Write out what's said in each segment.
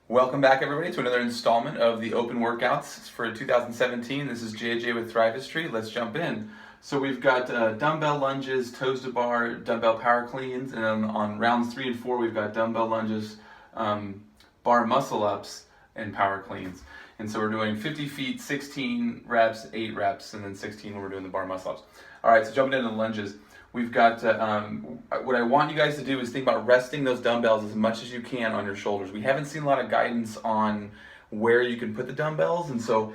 Welcome back, everybody, to another installment of the Open Workouts for 2017. This is JJ with Thrivestry. Let's jump in. So we've got dumbbell lunges, toes to bar, dumbbell power cleans, and on rounds 3 and 4, we've got dumbbell lunges, bar muscle ups, and power cleans. And so we're doing 50 feet, 16 reps, 8 reps, and then 16 when we're doing the bar muscle ups. All right, so jumping into the lunges. We've got, what I want you guys to do is think about resting those dumbbells as much as you can on your shoulders. We haven't seen a lot of guidance on where you can put the dumbbells, and so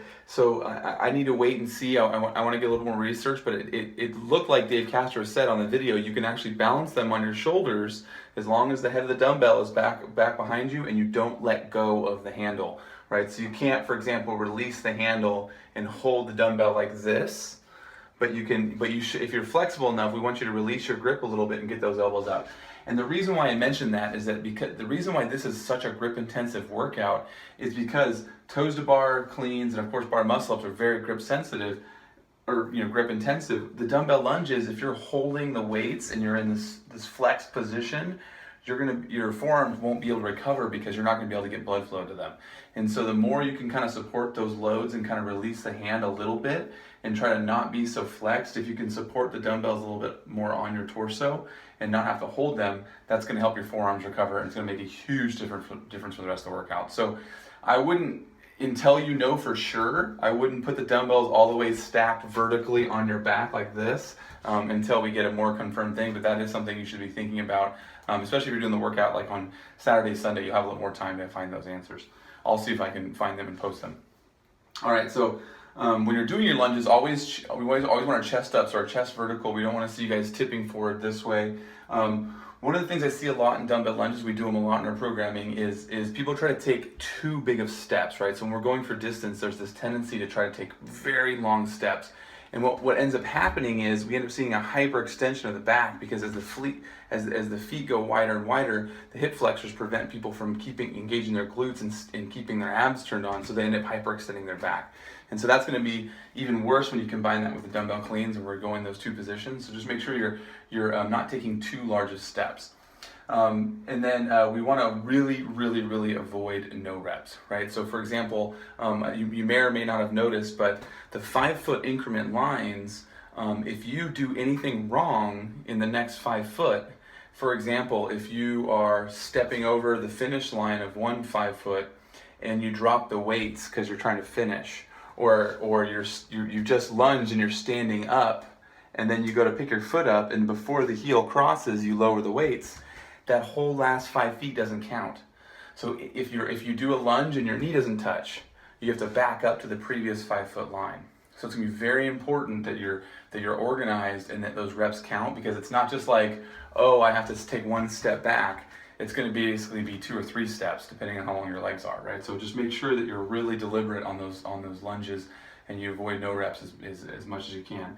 I need to wait and see. I want to get a little more research, but it looked like Dave Castro said on the video, you can actually balance them on your shoulders as long as the head of the dumbbell is back behind you and you don't let go of the handle, right? So you can't, for example, release the handle and hold the dumbbell like this. But you should, if you're flexible enough, we want you to release your grip a little bit and get those elbows up. And the reason why I mentioned that is that because the reason why this is such a grip intensive workout is because toes to bar cleans and of course bar muscle ups are very grip sensitive or grip intensive. The dumbbell lunges, if you're holding the weights and you're in this flexed position, your forearms won't be able to recover because you're not going to be able to get blood flow to them. And so the more you can kind of support those loads and kind of release the hand a little bit and try to not be so flexed, if you can support the dumbbells a little bit more on your torso and not have to hold them, that's going to help your forearms recover and it's going to make a huge difference for the rest of the workout. So I wouldn't, until you know for sure, I wouldn't put the dumbbells all the way stacked vertically on your back like this until we get a more confirmed thing, but that is something you should be thinking about, especially if you're doing the workout like on Saturday, Sunday, you'll have a little more time to find those answers. I'll see if I can find them and post them. All right, so when you're doing your lunges, we always want our chest up, so our chest vertical. We don't want to see you guys tipping forward this way. One of the things I see a lot in dumbbell lunges, we do them a lot in our programming, is people try to take too big of steps, right? So when we're going for distance, there's this tendency to try to take very long steps. And what ends up happening is we end up seeing a hyperextension of the back because as the feet go wider and wider, the hip flexors prevent people from engaging their glutes and keeping their abs turned on, so they end up hyperextending their back. And so that's going to be even worse when you combine that with the dumbbell cleans and we're going those two positions. So just make sure you're not taking too large of steps. And then we want to really avoid no reps, right? So for example, you may or may not have noticed, but the 5-foot increment lines, if you do anything wrong in the next 5 foot, for example, if you are stepping over the finish line of one 5 foot and you drop the weights because you're trying to finish, or you just lunge and you're standing up and then you go to pick your foot up and before the heel crosses you lower the weights, that whole last 5 feet doesn't count. So if you do a lunge and your knee doesn't touch, you have to back up to the previous 5 foot line. So it's gonna be very important that you're organized and that those reps count, because it's not just like, oh, I have to take one step back. It's gonna basically be 2 or 3 steps depending on how long your legs are, right? So just make sure that you're really deliberate on those lunges and you avoid no reps as much as you can.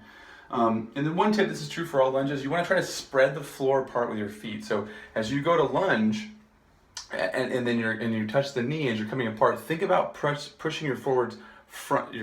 And then one tip, this is true for all lunges, you want to try to spread the floor apart with your feet. So as you go to lunge and then you touch the knee as you're coming apart, think about pushing your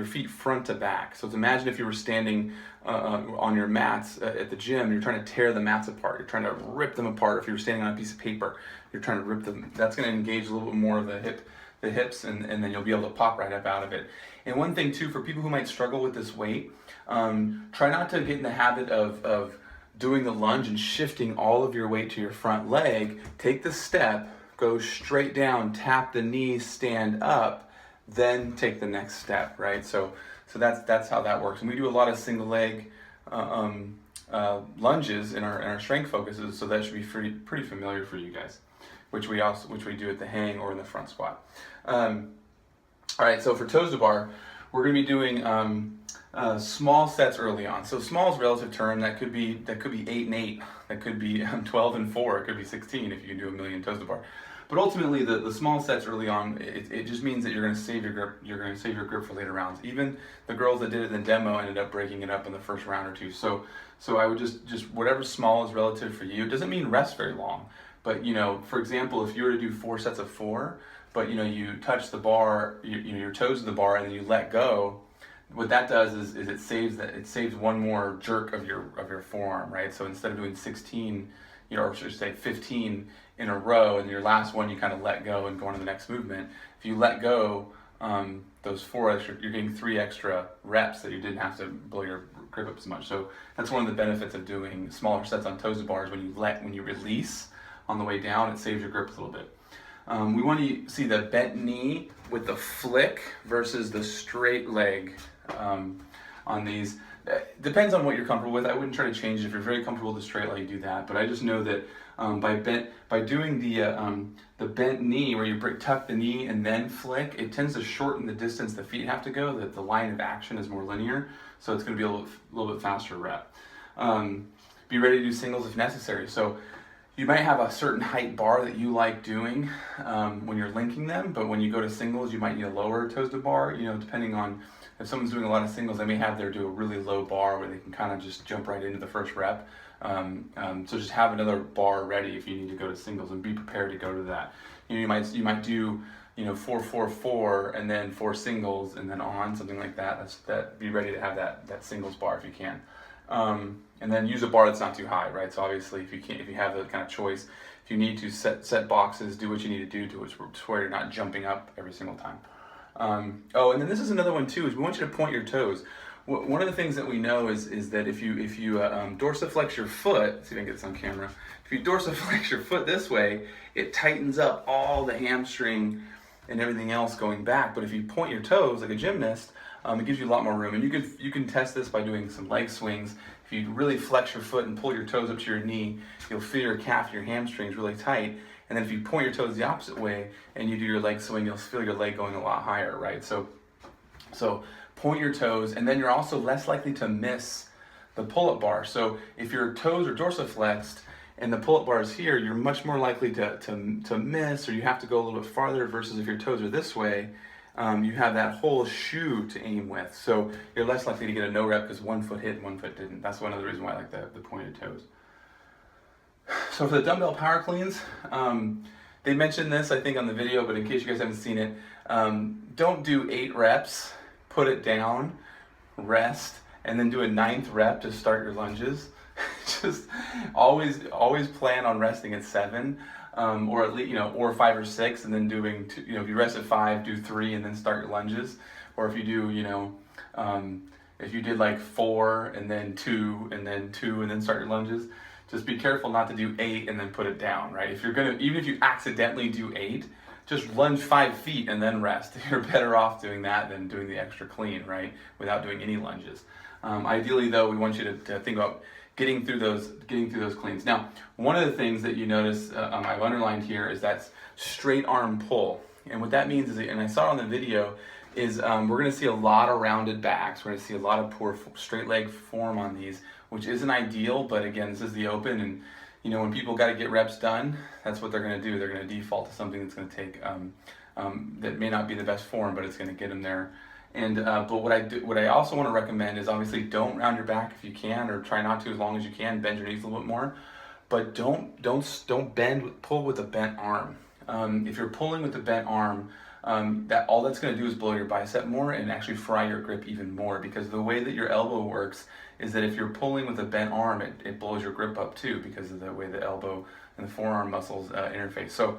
feet front to back. So imagine if you were standing on your mats at the gym, you're trying to tear the mats apart, you're trying to rip them apart. Or if you're standing on a piece of paper, you're trying to rip them. That's going to engage a little bit more of the hips, and then you'll be able to pop right up out of it. And one thing too, for people who might struggle with this weight, try not to get in the habit of doing the lunge and shifting all of your weight to your front leg. Take the step, go straight down, tap the knees, stand up, then take the next step, right? So that's how that works. And we do a lot of single leg lunges in our strength focuses, so that should be pretty familiar for you guys, which we do at the hang or in the front squat. All right, so for toes to bar, we're going to be doing small sets early on. So small is a relative term. That could be 8 and 8. That could be 12 and 4. It could be 16 if you can do a million toes to bar. But ultimately, the small sets early on, it just means that you're going to save your grip. You're going to save your grip for later rounds. Even the girls that did it in the demo ended up breaking it up in the first round or two. So I would just whatever small is relative for you. It doesn't mean rest very long. But for example, if you were to do 4 sets of 4, but you touch the bar, your toes to the bar, and then you let go, what that does is it saves one more jerk of your forearm, right? So instead of doing 16 or should I say 15 in a row, and your last one you kind of let go and go on to the next movement. If you let go, those 4 extra, you're getting 3 extra reps that you didn't have to blow your grip up as much. So that's one of the benefits of doing smaller sets on toes to bars. When you release on the way down, it saves your grip a little bit. We want to see the bent knee with the flick versus the straight leg on these. Depends on what you're comfortable with. I wouldn't try to change it. If you're very comfortable with the straight leg, do that. But I just know that by doing the bent knee, where you tuck the knee and then flick, it tends to shorten the distance the feet have to go. That the line of action is more linear, so it's going to be a little bit faster rep. Be ready to do singles if necessary. So you might have a certain height bar that you like doing when you're linking them, but when you go to singles, you might need a lower toes to bar. Depending on if someone's doing a lot of singles, they may have do a really low bar where they can kind of just jump right into the first rep. So just have another bar ready if you need to go to singles, and be prepared to go to that. You might do 4-4-4 and then 4 singles and then on, something like that. Be ready to have that singles bar if you can. And then use a bar that's not too high, right? So obviously if you have that kind of choice, if you need to set boxes, do what you need to do to where you're not jumping up every single time. And then this is another one too, is we want you to point your toes. One of the things that we know is that if you dorsiflex your foot, see if I can get this on camera. If you dorsiflex your foot this way, it tightens up all the hamstring and everything else going back. But if you point your toes like a gymnast, it gives you a lot more room. And you can test this by doing some leg swings. If you really flex your foot and pull your toes up to your knee, you'll feel your calf and your hamstrings really tight. And then if you point your toes the opposite way and you do your leg swing, you'll feel your leg going a lot higher, right? So point your toes, and then you're also less likely to miss the pull-up bar. So if your toes are dorsiflexed and the pull-up bar is here, you're much more likely to miss, or you have to go a little bit farther, versus if your toes are this way, you have that whole shoe to aim with. So you're less likely to get a no rep because one foot hit and one foot didn't. That's one of the reasons why I like the pointed toes. So for the dumbbell power cleans, they mentioned this, I think, on the video, but in case you guys haven't seen it, don't do 8 reps, put it down, rest, and then do a 9th rep to start your lunges. Just always plan on resting at 7, or at least, or 5 or 6, and then doing, if you rest at 5, do 3 and then start your lunges. Or if you do, if you did like 4 and then 2 and then 2 and then start your lunges, just be careful not to do 8 and then put it down, right? Even if you accidentally do 8, just lunge 5 feet and then rest. You're better off doing that than doing the extra clean, right? Without doing any lunges. Ideally, though, we want you to think about getting through those cleans. Now, one of the things that you notice I've underlined here is that straight arm pull, and what that means is, and I saw it on the video, is we're going to see a lot of rounded backs. We're going to see a lot of poor straight leg form on these, which isn't ideal. But again, this is the open, and when people got to get reps done, that's what they're going to do. They're going to default to something that's going to take that may not be the best form, but it's going to get them there. And but what I also want to recommend is, obviously, don't round your back if you can, or try not to as long as you can. Bend your knees a little bit more, but don't pull with a bent arm. If you're pulling with a bent arm, all that's going to do is blow your bicep more and actually fry your grip even more, because the way that your elbow works is that if you're pulling with a bent arm, it blows your grip up too, because of the way the elbow and the forearm muscles interface. So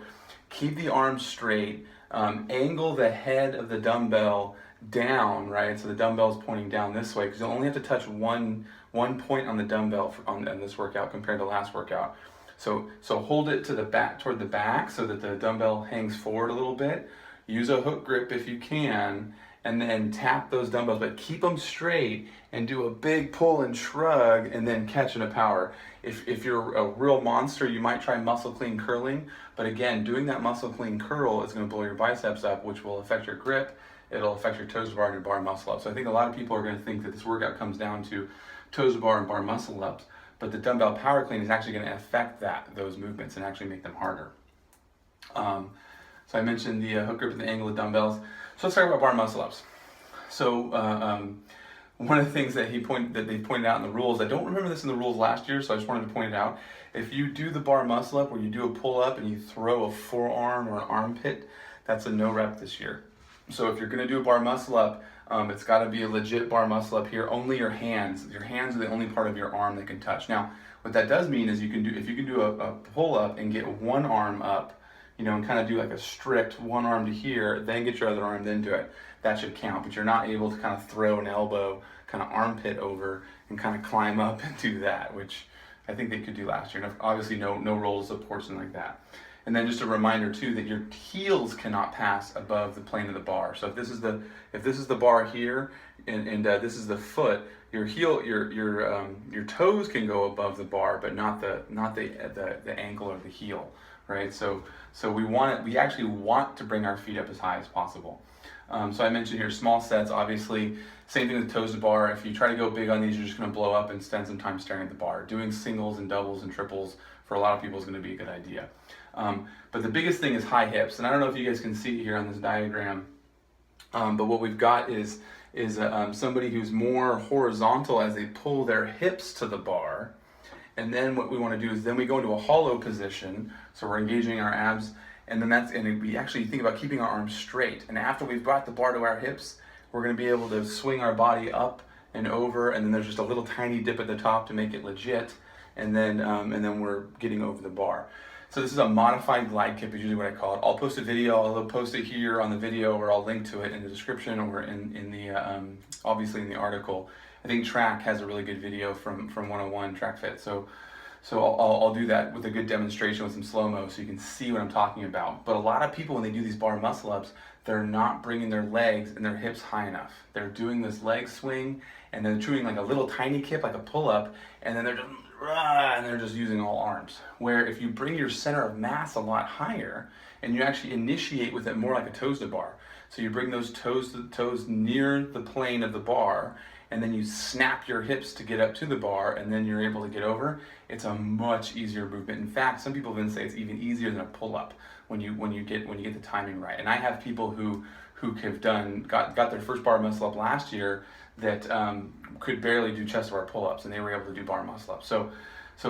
keep the arms straight, angle the head of the dumbbell down, right? So the dumbbell is pointing down this way, because you'll only have to touch one point on the dumbbell on this workout compared to last workout. So hold it to the back, toward the back, so that the dumbbell hangs forward a little bit. Use a hook grip if you can, and then tap those dumbbells, but keep them straight and do a big pull and shrug, and then catch in a power. If you're a real monster, you might try muscle clean curling, but again, doing that muscle clean curl is going to blow your biceps up, which will affect your grip. It'll affect your toes to bar and your bar muscle up. So I think a lot of people are going to think that this workout comes down to toes to bar and bar muscle ups, but the dumbbell power clean is actually going to affect those movements and actually make them harder. So I mentioned the hook grip and the angle of dumbbells. So let's talk about bar muscle ups. So one of the things that they pointed out in the rules, I don't remember this in the rules last year, so I just wanted to point it out. If you do the bar muscle up, where you do a pull up and you throw a forearm or an armpit, that's a no rep this year. So if you're gonna do a bar muscle up, it's got to be a legit bar muscle up here. Only your hands. Your hands are the only part of your arm that can touch. Now, what that does mean is if you can do a pull up and get one arm up, and kind of do like a strict one arm to here, then get your other arm, then do it. That should count. But you're not able to kind of throw an elbow, kind of armpit over, and kind of climb up and do that, which I think they could do last year. And obviously, no roll of support, something like that. And then just a reminder too that your heels cannot pass above the plane of the bar. So if this is the bar here, and this is the foot, your toes can go above the bar, but not the ankle or the heel, right? So we actually want to bring our feet up as high as possible. So I mentioned here small sets. Obviously, same thing with toes to bar. If you try to go big on these, you're just going to blow up and spend some time staring at the bar. Doing singles and doubles and triples for a lot of people is going to be a good idea. But the biggest thing is high hips, and I don't know if you guys can see it here on this diagram, but what we've got is somebody who's more horizontal as they pull their hips to the bar, and then what we want to do is then we go into a hollow position, so we're engaging our abs, and then we actually think about keeping our arms straight, and after we've brought the bar to our hips, we're going to be able to swing our body up and over, and then there's just a little tiny dip at the top to make it legit, and then we're getting over the bar. So this is a modified glide kip, is usually what I call it. I'll post a video. I'll post it here on the video, or I'll link to it in the description, or in the obviously in the article. I think Track has a really good video from 101 Track Fit. So I'll do that with a good demonstration with some slow-mo so you can see what I'm talking about. But a lot of people, when they do these bar muscle ups, they're not bringing their legs and their hips high enough. They're doing this leg swing and they're doing like a little tiny kip, like a pull-up, and then they're just using all arms. Where if you bring your center of mass a lot higher and you actually initiate with it more like a toes to bar. So you bring those toes near the plane of the bar, and then you snap your hips to get up to the bar, and then you're able to get over. It's a much easier movement. In fact, some people even say it's even easier than a pull-up when you get the timing right. And I have people who have got their first bar muscle up last year that could barely do chest bar pull-ups, and they were able to do bar muscle ups. So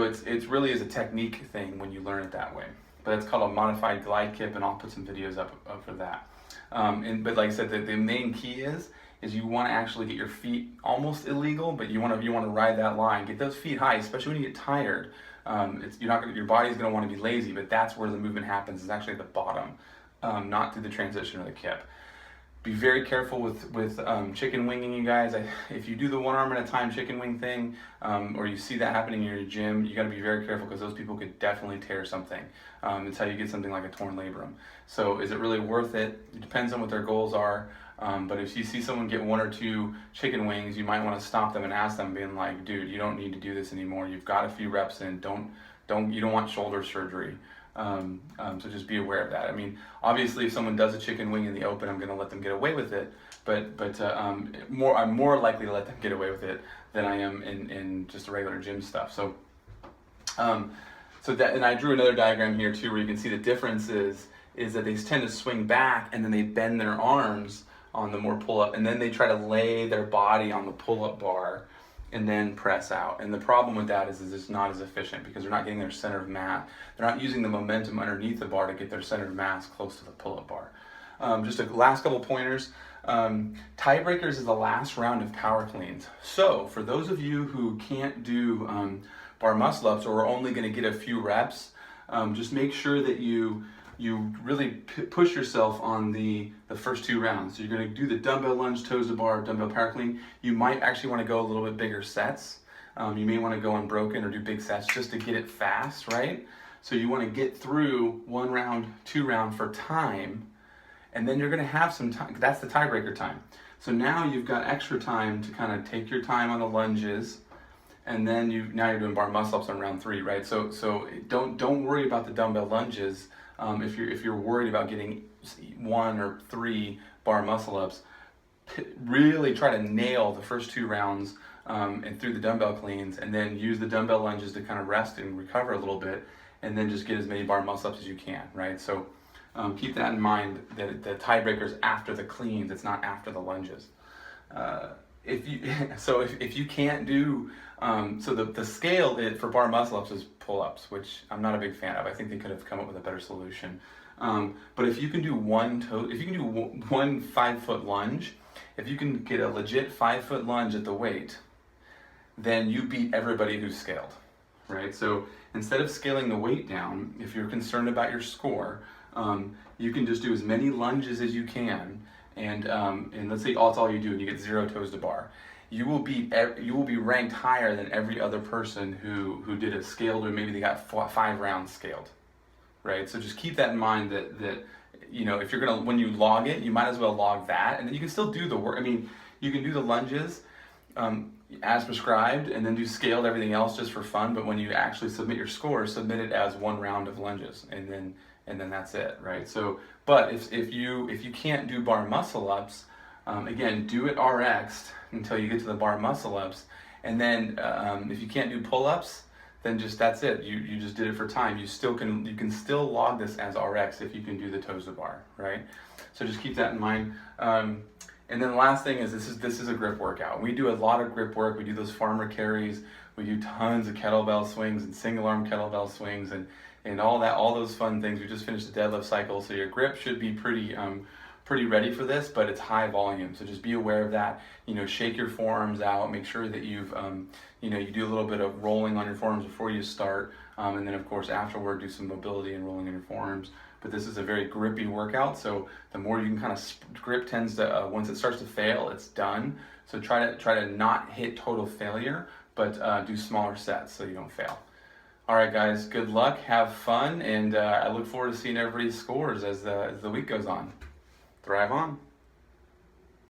it's really is a technique thing when you learn it that way. But it's called a modified glide kip, and I'll put some videos up for that. But like I said, the main key is you want to actually get your feet almost illegal, but you want to ride that line. Get those feet high, especially when you get tired. Your body's going to want to be lazy, but that's where the movement happens. Is actually at the bottom, not through the transition or the kip. Be very careful with chicken winging, you guys. If you do the one arm at a time chicken wing thing, or you see that happening in your gym, you got to be very careful because those people could definitely tear something. It's how you get something like a torn labrum. So is it really worth it? It depends on what their goals are. But if you see someone get one or two chicken wings, you might want to stop them and ask them, being like, dude, you don't need to do this anymore. You've got a few reps in. You don't want shoulder surgery. So just be aware of that. I mean, obviously, if someone does a chicken wing in the open, I'm going to let them get away with it. But I'm more likely to let them get away with it than I am in just the regular gym stuff. So and I drew another diagram here too, where you can see the difference is that they tend to swing back and then they bend their arms on the more pull-up, and then they try to lay their body on the pull-up bar and then press out. And the problem with that is it's not as efficient because they're not getting their center of mass. They're not using the momentum underneath the bar to get their center of mass close to the pull-up bar. Just a last couple pointers. Tiebreakers is the last round of power cleans. So for those of you who can't do bar muscle ups or are only going to get a few reps, just make sure that you really push yourself on the first two rounds. So you're going to do the dumbbell lunge, toes to bar, dumbbell power clean. You might actually want to go a little bit bigger sets. You may want to go unbroken or do big sets just to get it fast, right? So you want to get through 1 round, 2 round for time, and then you're going to have some time. That's the tiebreaker time. So now you've got extra time to kind of take your time on the lunges, and then now you're doing bar muscle ups on round 3, right? So don't worry about the dumbbell lunges. If you're worried about getting 1 or 3 bar muscle ups, really try to nail the first 2 rounds and through the dumbbell cleans, and then use the dumbbell lunges to kind of rest and recover a little bit, and then just get as many bar muscle ups as you can, right? So keep that in mind, that the tiebreaker is after the cleans, it's not after the lunges. If you can't do, so the scale for bar muscle ups is pull-ups, which I'm not a big fan of. I think they could have come up with a better solution. But if you can do if you can do one 5-foot lunge, if you can get a legit 5-foot lunge at the weight, then you beat everybody who's scaled, right? So instead of scaling the weight down, if you're concerned about your score, you can just do as many lunges as you can, and let's say that's all you do, and you get 0 toes to bar. You will be ranked higher than every other person who did a scaled, or maybe they got 5 rounds scaled, right? So just keep that in mind that you know, if you're gonna, when you log it, you might as well log that, and then you can still do the work. I mean, you can do the lunges as prescribed, and then do scaled everything else just for fun. But when you actually submit your score, submit it as 1 round of lunges, and then that's it, right? So, but if you can't do bar muscle ups, again, do it RX until you get to the bar muscle ups, and then if you can't do pull ups, then that's it. You just did it for time. You can still log this as RX if you can do the toes to bar, right? So just keep that in mind. And then the last thing is this is a grip workout. We do a lot of grip work. We do those farmer carries. We do tons of kettlebell swings and single arm kettlebell swings and all those fun things. We just finished the deadlift cycle, so your grip should be pretty ready for this, but it's high volume. So just be aware of that. You know, shake your forearms out. Make sure that you do a little bit of rolling on your forearms before you start, and then of course afterward do some mobility and rolling on your forearms. But this is a very grippy workout, so the more you can kind of grip tends to once it starts to fail, it's done. So try to not hit total failure, but do smaller sets so you don't fail. All right, guys, good luck, have fun, and I look forward to seeing everybody's scores as the week goes on. Thrive on.